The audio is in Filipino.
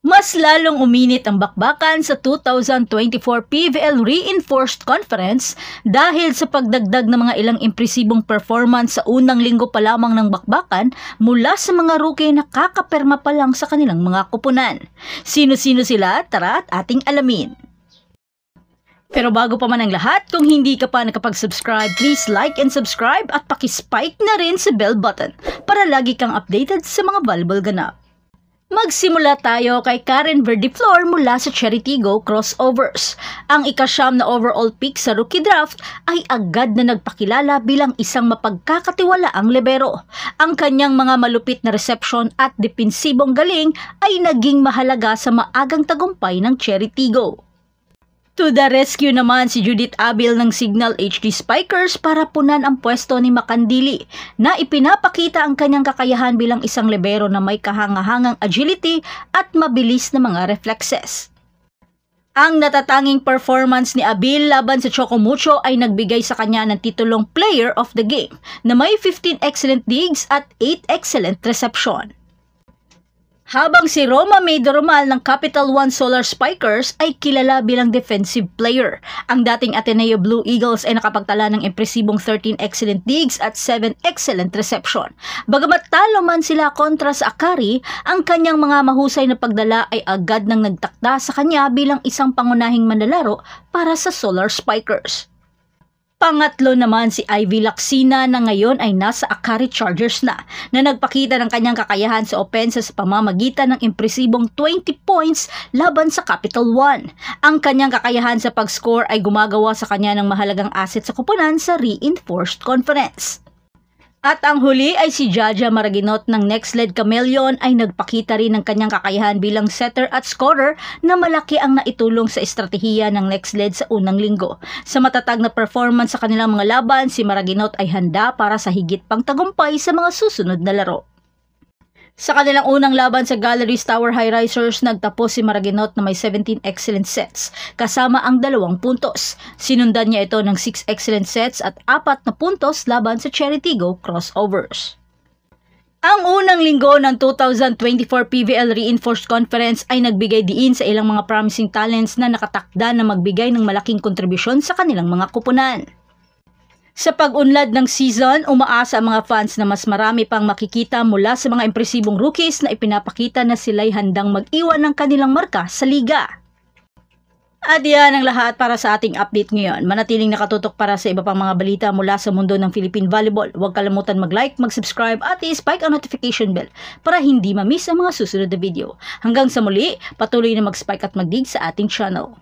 Mas lalong uminit ang bakbakan sa 2024 PVL Reinforced Conference dahil sa pagdagdag ng mga ilang impresibong performance sa unang linggo pa lamang ng bakbakan mula sa mga rookie na kakaperma pa lang sa kanilang mga kupunan. Sino-sino sila? Tara at ating alamin. Pero bago pa man ang lahat, kung hindi ka pa nakapag-subscribe, please like and subscribe at pakispike na rin sa bell button para lagi kang updated sa mga valuable ganap. Magsimula tayo kay Karen Verdiflor mula sa Cheritigo Crossovers. Ang ika-9 na overall pick sa rookie draft ay agad na nagpakilala bilang isang mapagkakatiwalaang libero. Ang kanyang mga malupit na reception at depensibong galing ay naging mahalaga sa maagang tagumpay ng Cheritigo. To the rescue naman si Judith Abil ng Signal HD Spikers para punan ang pwesto ni Makandili na ipinapakita ang kanyang kakayahan bilang isang libero na may kahangahangang agility at mabilis na mga reflexes. Ang natatanging performance ni Abil laban sa Chocomucho ay nagbigay sa kanya ng titulong Player of the Game na may 15 excellent digs at 8 excellent reception. Habang si Roma May Doromal ng Capital One Solar Spikers ay kilala bilang defensive player. Ang dating Ateneo Blue Eagles ay nakapagtala ng impresibong 13 excellent digs at 7 excellent reception. Bagamat talo man sila kontra sa Akari, ang kanyang mga mahusay na pagdala ay agad nang nagtakda sa kanya bilang isang pangunahing manlalaro para sa Solar Spikers. Pangatlo naman si Ivy Laksina na ngayon ay nasa Akari Chargers na nagpakita ng kanyang kakayahan sa opensa sa pamamagitan ng impresibong 20 points laban sa Capital One. Ang kanyang kakayahan sa pag-score ay gumagawa sa kanya ng mahalagang asset sa kupunan sa Reinforced Conference. At ang huli ay si Jaja Maraginot ng Nextled Chameleon ay nagpakita rin ng kanyang kakayahan bilang setter at scorer na malaki ang naitulong sa estratehiya ng Nextled sa unang linggo. Sa matatag na performance sa kanilang mga laban, si Maraginot ay handa para sa higit pang tagumpay sa mga susunod na laro. Sa kanilang unang laban sa Galleries Tower High Risers, nagtapos si Maraginot na may 17 excellent sets, kasama ang 2 puntos. Sinundan niya ito ng 6 excellent sets at 4 na puntos laban sa Cheritigo Crossovers. Ang unang linggo ng 2024 PVL Reinforced Conference ay nagbigay diin sa ilang mga promising talents na nakatakda na magbigay ng malaking kontribusyon sa kanilang mga kupunan. Sa pag-unlad ng season, umaasa ang mga fans na mas marami pang makikita mula sa mga impresibong rookies na ipinapakita na sila'y handang mag-iwan ng kanilang marka sa liga. At yan ang lahat para sa ating update ngayon. Manatiling nakatutok para sa iba pang mga balita mula sa mundo ng Philippine Volleyball. Huwag kalimutan mag-like, mag-subscribe at i-spike ang notification bell para hindi ma-miss ang mga susunod na video. Hanggang sa muli, patuloy na mag-spike at mag-dig sa ating channel.